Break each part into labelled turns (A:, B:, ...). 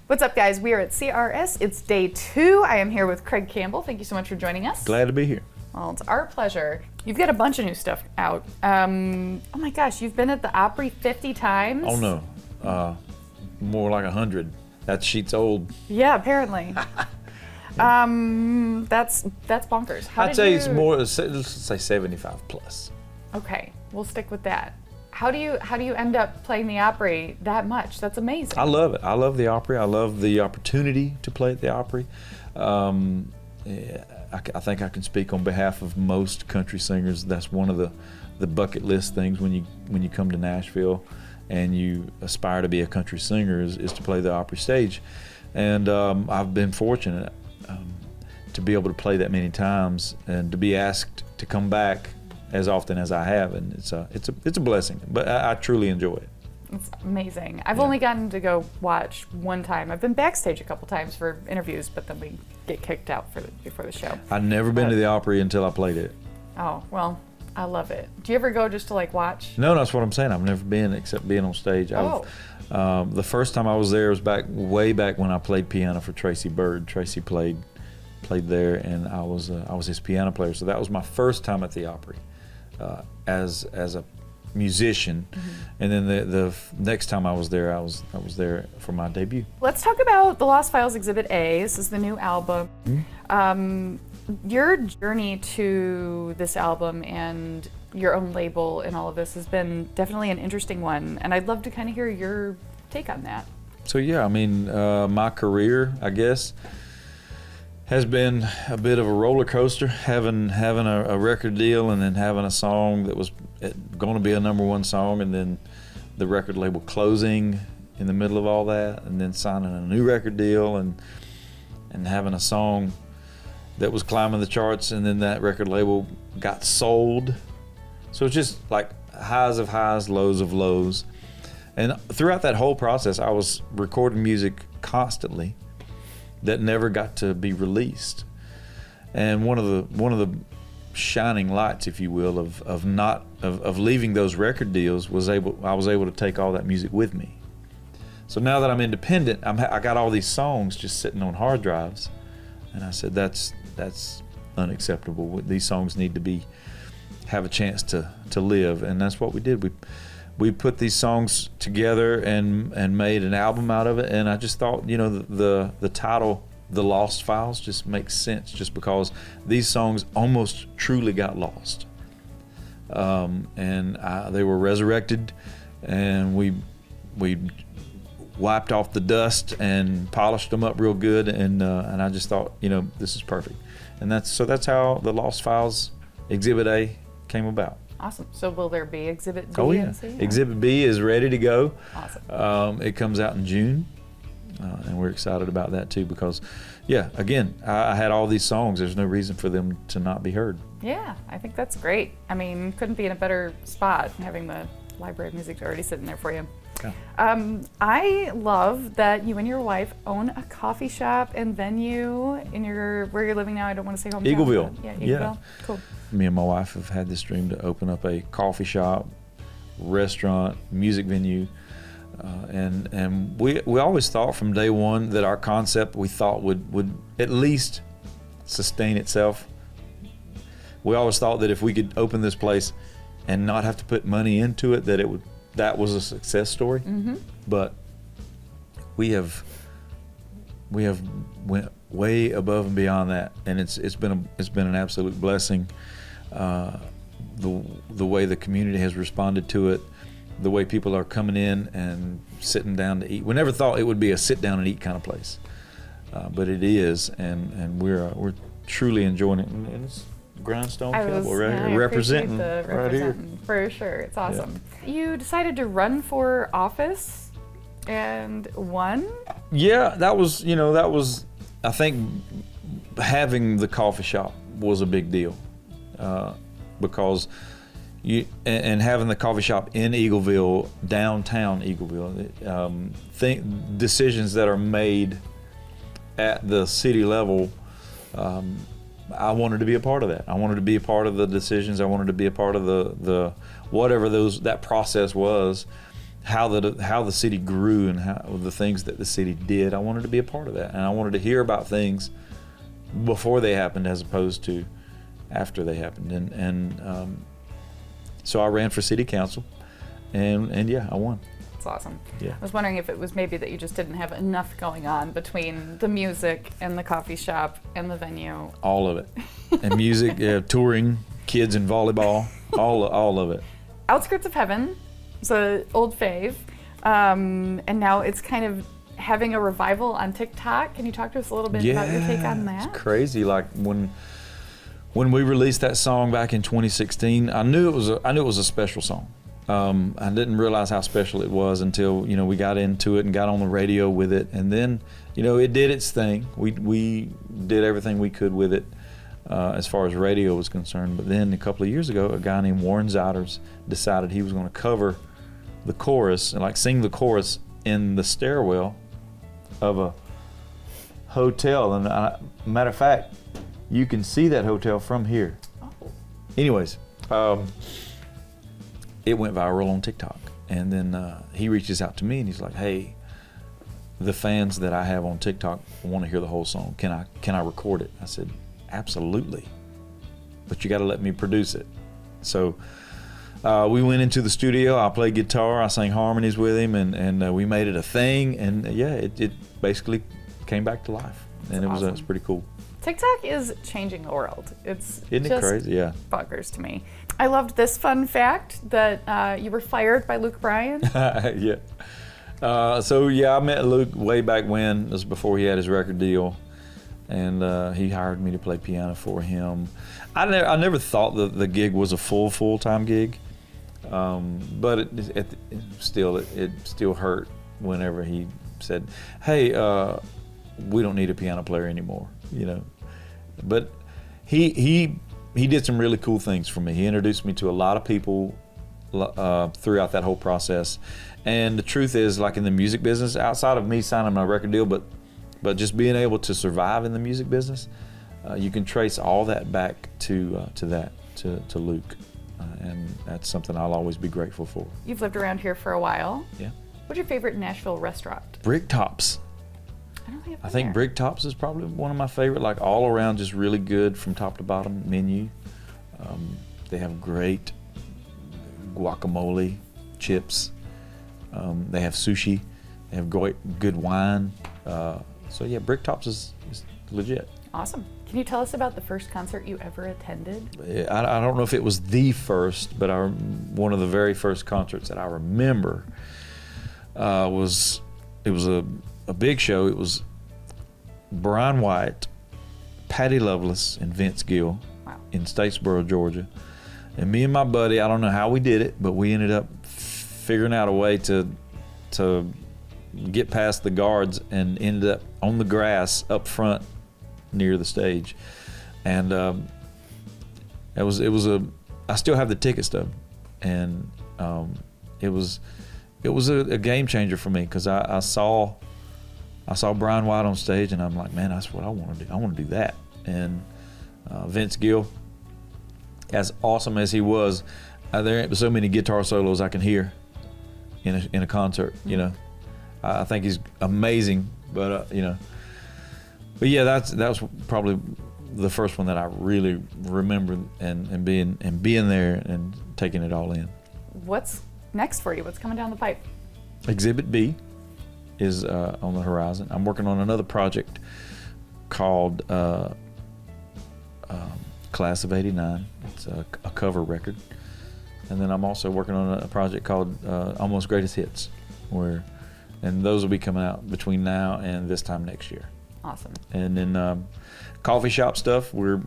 A: What's up, guys? We are at CRS. It's day 2. I am here with Craig Campbell. Thank you so much for joining us.
B: Glad to be here.
A: Well, it's our pleasure. You've got a bunch of new stuff out. Oh my gosh, you've been at the Opry 50 times?
B: Oh no, more like 100. That sheet's old.
A: Yeah, apparently. That's bonkers.
B: I'd say it's more, let's say 75 plus.
A: Okay, we'll stick with that. How do you end up playing the Opry that much? That's amazing.
B: I love it. I love the Opry. I love the opportunity to play at the Opry. I think I can speak on behalf of most country singers. That's one of the bucket list things when you come to Nashville and you aspire to be a country singer is to play the Opry stage. And I've been fortunate to be able to play that many times and to be asked to come back as often as I have, and it's a blessing. But I truly enjoy it.
A: It's amazing. I've only gotten to go watch one time. I've been backstage a couple times for interviews, but then we get kicked out before the show.
B: I've never been to the Opry until I played it.
A: Oh, well, I love it. Do you ever go just to like watch?
B: No, that's what I'm saying. I've never been except being on stage. The first time I was there was way back when I played piano for Tracy Byrd. Tracy played there, and I was his piano player. So that was my first time at the Opry as a musician. Mm-hmm. And then the next time I was there, I was there for my debut.
A: Let's talk about The Lost Files Exhibit A. This is the new album. Mm-hmm. Your journey to this album and your own label and all of this has been definitely an interesting one, and I'd love to kind of hear your take on that.
B: So yeah, I mean, my career, I guess, has been a bit of a roller coaster, having a record deal and then having a song that was going to be a #1 song, and then the record label closing in the middle of all that, and then signing a new record deal and having a song that was climbing the charts, and then that record label got sold. So it's just like highs of highs, lows of lows. And throughout that whole process, I was recording music constantly that never got to be released. And one of the shining lights, if you will, of leaving those record deals I was able to take all that music with me. So now that I'm independent, I got all these songs just sitting on hard drives, and I said that's unacceptable. These songs need to have a chance to live, and that's what we did. We put these songs together and made an album out of it, and I just thought, the title, The Lost Files, just makes sense, just because these songs almost truly got lost. They were resurrected, and we wiped off the dust and polished them up real good, and I just thought, this is perfect. And that's how The Lost Files Exhibit A came about.
A: Awesome. So will there be Exhibit B?
B: Oh yeah. Exhibit B is ready to go.
A: Awesome.
B: It comes out in June, and we're excited about that too, because, again, I had all these songs. There's no reason for them to not be heard.
A: Yeah, I think that's great. I mean, couldn't be in a better spot having the library of music already sitting there for you. Yeah. I love that you and your wife own a coffee shop and venue where you're living now. I don't want to say hometown.
B: Eagleville.
A: Yeah, Eagleville.
B: Yeah.
A: Cool.
B: Me and my wife have had this dream to open up a coffee shop, restaurant, music venue, and we always thought from day one that our concept we thought would at least sustain itself. We always thought that if we could open this place and not have to put money into it, that was a success story. Mm-hmm. But we have went way above and beyond that, and it's been an absolute blessing. The way the community has responded to it, the way people are coming in and sitting down to eat. We never thought it would be a sit down and eat kind of place, but it is, and we're truly enjoying it. And it's Grindstone Campbell right here, representing right here.
A: For sure. It's awesome. Yeah. You decided to run for office and won?
B: Yeah, that was I think having the coffee shop was a big deal, because having the coffee shop in Eagleville, downtown Eagleville, decisions that are made at the city level, I wanted to be a part of that. I wanted to be a part of the decisions. I wanted to be a part of the whatever that process was, how the city grew and how the things that the city did. I wanted to be a part of that, and I wanted to hear about things before they happened as opposed to after they happened. And so I ran for city council, and yeah, I won.
A: That's awesome.
B: Yeah.
A: I was wondering if it was maybe that you just didn't have enough going on between the music and the coffee shop and the venue.
B: All of it, and music, touring, kids in volleyball, all of it.
A: Outskirts of Heaven. It's an old fave, and now it's kind of having a revival on TikTok. Can you talk to us a little bit about your take on that?
B: It's crazy. Like when we released that song back in 2016, I knew it was a special song. I didn't realize how special it was until we got into it and got on the radio with it, and then it did its thing. We did everything we could with it as far as radio was concerned. But then a couple of years ago, a guy named Warren Ziders decided he was going to cover the chorus and sing the chorus in the stairwell of a hotel. And matter of fact, you can see that hotel from here.
A: Oh.
B: Anyways, it went viral on TikTok, and then he reaches out to me and he's like, "Hey, the fans that I have on TikTok want to hear the whole song. Can I record it?" I said, "Absolutely, but you got to let me produce it." So we went into the studio. I played guitar, I sang harmonies with him, and we made it a thing. And it basically came back to life, and it was pretty cool.
A: TikTok is changing the world.
B: Isn't it crazy? Yeah.
A: Bonkers to me. I loved this fun fact that you were fired by Luke Bryan.
B: Yeah. I met Luke way back when. This was before he had his record deal, and he hired me to play piano for him. I never thought that the gig was a full-time gig, but it still hurt whenever he said, "Hey, we don't need a piano player anymore," But he did some really cool things for me. He introduced me to a lot of people throughout that whole process. And the truth is, like in the music business, outside of me signing my record deal, but just being able to survive in the music business, you can trace all that back to Luke, and that's something I'll always be grateful for.
A: You've lived around here for a while.
B: Yeah.
A: What's your favorite Nashville restaurant?
B: Brick Tops.
A: I think
B: Brick Tops is probably one of my favorite, like all around, just really good from top to bottom menu. They have great guacamole, chips. They have sushi. They have good wine. Brick Tops is legit.
A: Awesome. Can you tell us about the first concert you ever attended?
B: I don't know if it was the first, but one of the very first concerts that I remember was a big show. It was Brian White, Patty Loveless, and Vince Gill.
A: Wow. In
B: Statesboro, Georgia. And me and my buddy, I don't know how we did it, but we ended up figuring out a way to get past the guards and ended up on the grass up front near the stage. And I still have the ticket stub, and it was a game changer for me, because I saw Brian White on stage, and I'm like, man, that's what I want to do. I want to do that. And Vince Gill, as awesome as he was, there ain't so many guitar solos I can hear in a concert. I think he's amazing. But yeah, that was probably the first one that I really remember, and being there and taking it all in.
A: What's next for you? What's coming down the pipe?
B: Exhibit B is on the horizon. I'm working on another project called Class of '89. It's a cover record. And then I'm also working on a project called Almost Greatest Hits, and those will be coming out between now and this time next year.
A: Awesome.
B: And then coffee shop stuff, we're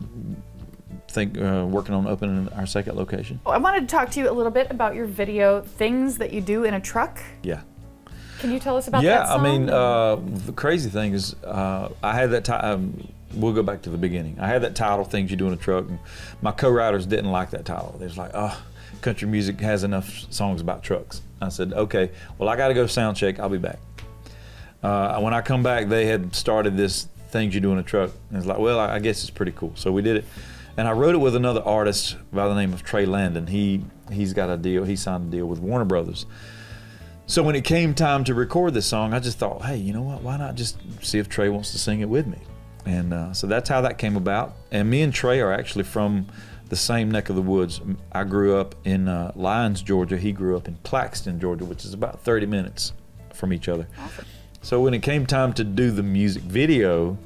B: working on opening our second location.
A: I wanted to talk to you a little bit about your video, Things That You Do in a Truck.
B: Yeah.
A: Can you tell us about that song?
B: Yeah, I mean, the crazy thing is, I had that we'll go back to the beginning. I had that title, Things You Do in a Truck, and my co-writers didn't like that title. They was like, oh, country music has enough songs about trucks. I said, okay, well, I got to go sound check. I'll be back. When I come back, they had started this Things You Do in a Truck. And it's like, well, I guess it's pretty cool. So we did it. And I wrote it with another artist by the name of Trey Landon. He's got a deal. He signed a deal with Warner Brothers So when it came time to record this song, I just thought, hey, you know what? Why not just see if Trey wants to sing it with me? And so that's how that came about. And me and Trey are actually from the same neck of the woods. I grew up in Lyons, Georgia. He grew up in Claxton, Georgia, which is about 30 minutes from each other.
A: Awesome.
B: So when it came time to do the music video,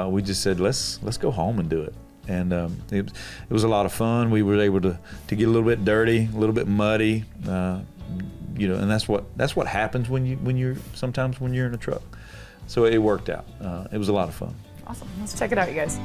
B: we just said, let's go home and do it. And it was a lot of fun. We were able to get a little bit dirty, a little bit muddy. You know, and that's what happens when you're sometimes when you're in a truck. So it worked out. It was a lot of fun.
A: Awesome. Let's check it out, you guys.